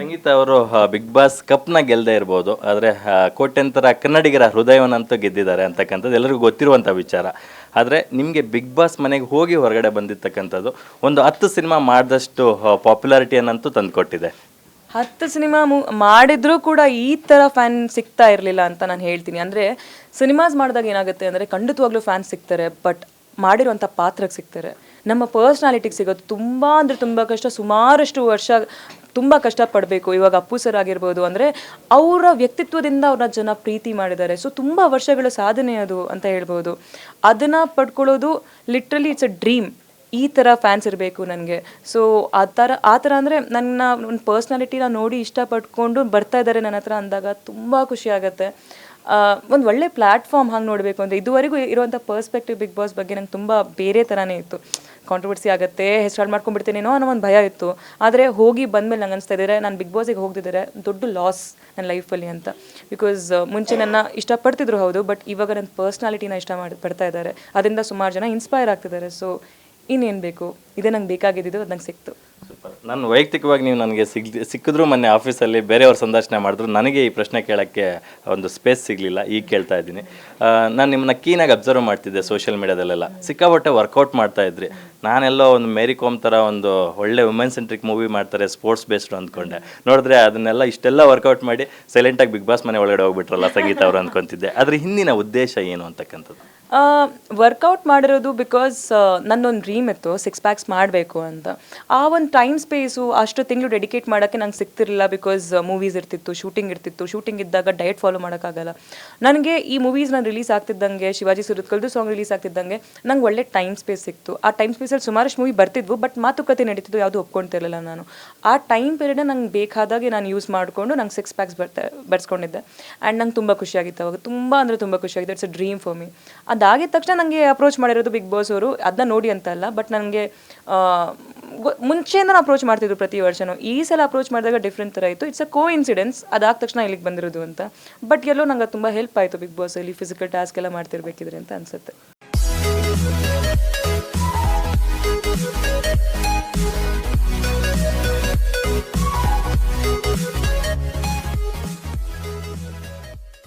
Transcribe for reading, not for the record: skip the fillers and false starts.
ಸಂಗೀತ ಅವರು big boss ಕಪ್ನ ಗೆಲ್ಲದೆ ಇರ್ಬೋದು, ಆದರೆ ಕೋಟ್ಯಂತರ ಕನ್ನಡಿಗರ ಹೃದಯವನ್ನಂತೂ ಗೆದ್ದಿದ್ದಾರೆ ಅಂತಕ್ಕಂಥದ್ದು ಎಲ್ಲರಿಗೂ ಗೊತ್ತಿರುವಂಥ ವಿಚಾರ. ಆದರೆ ನಿಮಗೆ ಬಿಗ್ ಬಾಸ್ ಮನೆಗೆ ಹೋಗಿ ಹೊರಗಡೆ ಬಂದಿರ್ತಕ್ಕಂಥದ್ದು ಒಂದು 10 ಸಿನಿಮಾ ಮಾಡಿದಷ್ಟು ಪಾಪ್ಯುಲಾರಿಟಿಯನ್ನಂತೂ ತಂದುಕೊಟ್ಟಿದೆ. 10 ಸಿನಿಮಾ ಮಾಡಿದ್ರೂ ಕೂಡ ಈ ಥರ ಫ್ಯಾನ್ ಸಿಗ್ತಾ ಇರಲಿಲ್ಲ ಅಂತ ನಾನು ಹೇಳ್ತೀನಿ. ಅಂದರೆ ಸಿನಿಮಾಸ್ ಮಾಡಿದಾಗ ಏನಾಗುತ್ತೆ ಅಂದರೆ ಖಂಡಿತವಾಗ್ಲೂ ಫ್ಯಾನ್ ಸಿಗ್ತಾರೆ, ಬಟ್ ಮಾಡಿರುವಂಥ ಪಾತ್ರಕ್ಕೆ ಸಿಗ್ತಾರೆ. ನಮ್ಮ ಪರ್ಸ್ನಾಲಿಟಿಗೆ ಸಿಗೋದು ತುಂಬ ಅಂದರೆ ತುಂಬ ಕಷ್ಟ. ಸುಮಾರಷ್ಟು ವರ್ಷ ತುಂಬ ಕಷ್ಟಪಡಬೇಕು. ಇವಾಗ ಅಪ್ಪು ಸರ್ ಆಗಿರ್ಬೋದು, ಅಂದರೆ ಅವರ ವ್ಯಕ್ತಿತ್ವದಿಂದ ಅವ್ರನ್ನ ಜನ ಪ್ರೀತಿ ಮಾಡಿದ್ದಾರೆ. ಸೊ ತುಂಬ ವರ್ಷಗಳ ಸಾಧನೆ ಅದು ಅಂತ ಹೇಳ್ಬೋದು. ಅದನ್ನು ಪಡ್ಕೊಳ್ಳೋದು ಲಿಟ್ರಲಿ ಇಟ್ಸ್ ಅ ಡ್ರೀಮ್. ಈ ಥರ ಫ್ಯಾನ್ಸ್ ಇರಬೇಕು ನನಗೆ. ಸೊ ಆ ಥರ ಅಂದರೆ ನನ್ನ ಒಂದು ಪರ್ಸ್ನಾಲಿಟಿನ ನೋಡಿ ಇಷ್ಟಪಟ್ಕೊಂಡು ಬರ್ತಾ ಇದ್ದಾರೆ ನನ್ನ ಹತ್ರ ಅಂದಾಗ ತುಂಬ ಖುಷಿ ಆಗುತ್ತೆ. ಒಂದು ಒಳ್ಳೆ ಪ್ಲ್ಯಾಟ್ಫಾರ್ಮ್ ಹಂಗೆ ನೋಡಬೇಕು ಅಂದರೆ ಇದುವರೆಗೂ ಇರುವಂಥ ಪರ್ಸ್ಪೆಕ್ಟಿವ್ ಬಿಗ್ ಬಾಸ್ ಬಗ್ಗೆ ನಂಗೆ ತುಂಬ ಬೇರೆ ಥರನೇ ಇತ್ತು. ಕಾಂಟ್ರವರ್ಸಿ ಆಗುತ್ತೆ, ಹೆಸರು ಮಾಡ್ಕೊಂಡ್ಬಿಡ್ತೀನೇನೋ ಅನ್ನೋ ಒಂದು ಭಯ ಇತ್ತು. ಆದರೆ ಹೋಗಿ ಬಂದಮೇಲೆ ನಂಗೆ ಅನಿಸ್ತಾ ಇದ್ದಾರೆ ನಾನು ಬಿಗ್ ಬಾಸಿಗೆ ಹೋಗ್ತಿದ್ದಾರೆ ದೊಡ್ಡ ಲಾಸ್ ನನ್ನ ಲೈಫಲ್ಲಿ ಅಂತ. ಬಿಕಾಸ್ ಮುಂಚೆ ನನ್ನ ಇಷ್ಟಪಡ್ತಿದ್ರು ಹೌದು, ಬಟ್ ಇವಾಗ ನನ್ನ ಪರ್ಸ್ನಾಲಿಟಿನ ಪಡ್ತಾ ಇದ್ದಾರೆ. ಅದರಿಂದ ಸುಮಾರು ಜನ ಇನ್ಸ್ಪೈರ್ ಆಗ್ತಿದ್ದಾರೆ. ಸೊ ಇನ್ನೇನು ಬೇಕು, ಇದೇ ನಂಗೆ ಬೇಕಾಗಿದ್ದು, ಅದು ನಂಗೆ ಸಿಕ್ತು. ಸೂಪರ್. ನಾನು ವೈಯಕ್ತಿಕವಾಗಿ ನೀವು ನನಗೆ ಸಿಕ್ಕಿದ್ರು ಮೊನ್ನೆ ಆಫೀಸಲ್ಲಿ ಬೇರೆಯವ್ರ ಸಂದರ್ಶನ ಮಾಡಿದ್ರು, ನನಗೆ ಈ ಪ್ರಶ್ನೆ ಕೇಳೋಕ್ಕೆ ಒಂದು ಸ್ಪೇಸ್ ಸಿಗಲಿಲ್ಲ. ಈಗ ಕೇಳ್ತಾ ಇದ್ದೀನಿ. ನಾನು ನಿಮ್ಮನ್ನ ಕೀನಾಗಿ ಅಬ್ಸರ್ವ್ ಮಾಡ್ತಿದ್ದೆ ಸೋಷಿಯಲ್ ಮೀಡಿಯಾದಲ್ಲೆಲ್ಲ. ಸಿಕ್ಕಾಪಟ್ಟೆ ವರ್ಕೌಟ್ ಮಾಡ್ತಾ ಇದ್ರಿ. ನಾನೆಲ್ಲೋ ಒಂದು ಮೇರಿ ಕೋಮ್ ಥರ ಒಂದು ಒಳ್ಳೆ ವುಮೆನ್ ಸೆಂಟ್ರಿಕ್ ಮೂವಿ ಮಾಡ್ತಾರೆ ಸ್ಪೋರ್ಟ್ಸ್ ಬೇಸ್ಡ್ ಅಂದ್ಕೊಂಡೆ. ನೋಡಿದ್ರೆ ಅದನ್ನೆಲ್ಲ ಇಷ್ಟೆಲ್ಲ ವರ್ಕೌಟ್ ಮಾಡಿ ಸೈಲೆಂಟಾಗಿ ಬಿಗ್ ಬಾಸ್ ಮನೆ ಒಳಗಡೆ ಹೋಗ್ಬಿಟ್ರಲ್ಲ ಸಂಗೀತ ಅವರು ಅಂದ್ಕೊತಿದ್ದೆ. ಅದ್ರ ಹಿಂದಿನ ಉದ್ದೇಶ ಏನು ಅಂತಕ್ಕಂಥದ್ದು? ವರ್ಕೌಟ್ ಮಾಡಿರೋದು ಬಿಕಾಸ್ ನನ್ನೊಂದು ಡ್ರೀಮ್ ಇತ್ತು 6 ಪ್ಯಾಕ್ಸ್ ಮಾಡಬೇಕು ಅಂತ. ಆ ಒಂದು ಟೈಮ್ ಸ್ಪೇಸು ಅಷ್ಟು ತಿಂಗಳು ಡೆಡಿಕೇಟ್ ಮಾಡೋಕ್ಕೆ ನಂಗೆ ಸಿಗ್ತಿರಲಿಲ್ಲ. ಬಿಕಾಸ್ ಮೂವೀಸ್ ಇರ್ತಿತ್ತು, ಶೂಟಿಂಗ್ ಇದ್ದಾಗ ಡಯಟ್ ಫಾಲೋ ಮಾಡೋಕ್ಕಾಗಲ್ಲ ನನಗೆ. ಈ ಮೂವೀಸ್ ನಾನು ರಿಲೀಸ್ ಆಗ್ತಿದ್ದಂಗೆ, ಶಿವಾಜಿ ಸುರತ್ಕಲ್ದು ಸಾಂಗ್ ರಿಲೀಸ್ ಆಗ್ತಿದ್ದಂಗೆ ನಂಗೆ ಒಳ್ಳೆ ಟೈಮ್ ಸ್ಪೇಸ್ ಸಿಕ್ತು. ಆ ಟೈಮ್ ಸ್ಪೇಸಲ್ಲಿ ಸುಮಾರಷ್ಟು ಮೂವಿ ಬರ್ತಿದ್ವು, ಬಟ್ ಮಾತುಕತೆ ನಡೀತಿದ್ದು ಯಾವುದು ಒಪ್ಕೊಳ್ತಿರಲಿಲ್ಲ ನಾನು. ಆ ಟೈಮ್ ಪೀರಿಯಡ್ನ ನಂಗೆ ಬೇಕಾದಾಗೆ ನಾನು ಯೂಸ್ ಮಾಡಿಕೊಂಡು ನಂಗೆ 6 ಪ್ಯಾಕ್ಸ್ ಬರ್ಸ್ಕೊಂಡಿದ್ದೆ. ಆ್ಯಂಡ್ ನಂಗೆ ತುಂಬ ಖುಷಿಯಾಗಿತ್ತು ಅವಾಗ, ತುಂಬ ಅಂದರೆ ತುಂಬ ಖುಷಿಯಾಗಿತ್ತು. It's a dream for me. ಅದಾಗಿದ ತಕ್ಷಣ ನನಗೆ ಅಪ್ರೋಚ್ ಮಾಡಿರೋದು ಬಿಗ್ ಬಾಸ್ ಅವರು. ಅದನ್ನ ನೋಡಿ ಅಂತ ಅಲ್ಲ, ಬಟ್ ನನಗೆ ಮುಂಚೆಯಿಂದ ಅಪ್ರೋಚ್ ಮಾಡ್ತಿದ್ರು ಪ್ರತಿ ವರ್ಷನೂ. ಈ ಸಲ ಅಪ್ರೋಚ್ ಮಾಡಿದಾಗ ಡಿಫ್ರೆಂಟ್ ಥರ ಇತ್ತು. ಇಟ್ಸ್ ಅ ಕೋ ಇನ್ಸಿಡೆನ್ಸ್, ಅದಾದ ತಕ್ಷಣ ಇಲ್ಲಿಗೆ ಬಂದಿರೋದು ಅಂತ. ಬಟ್ ಎಲ್ಲೋ ನಂಗೆ ತುಂಬ ಹೆಲ್ಪ್ ಆಯಿತು ಬಿಗ್ ಬಾಸಲ್ಲಿ. ಫಿಸಿಕಲ್ ಟಾಸ್ಕ್ ಎಲ್ಲ ಮಾಡ್ತಿರ್ಬೇಕಿದ್ರೆ ಅಂತ ಅನಿಸುತ್ತೆ.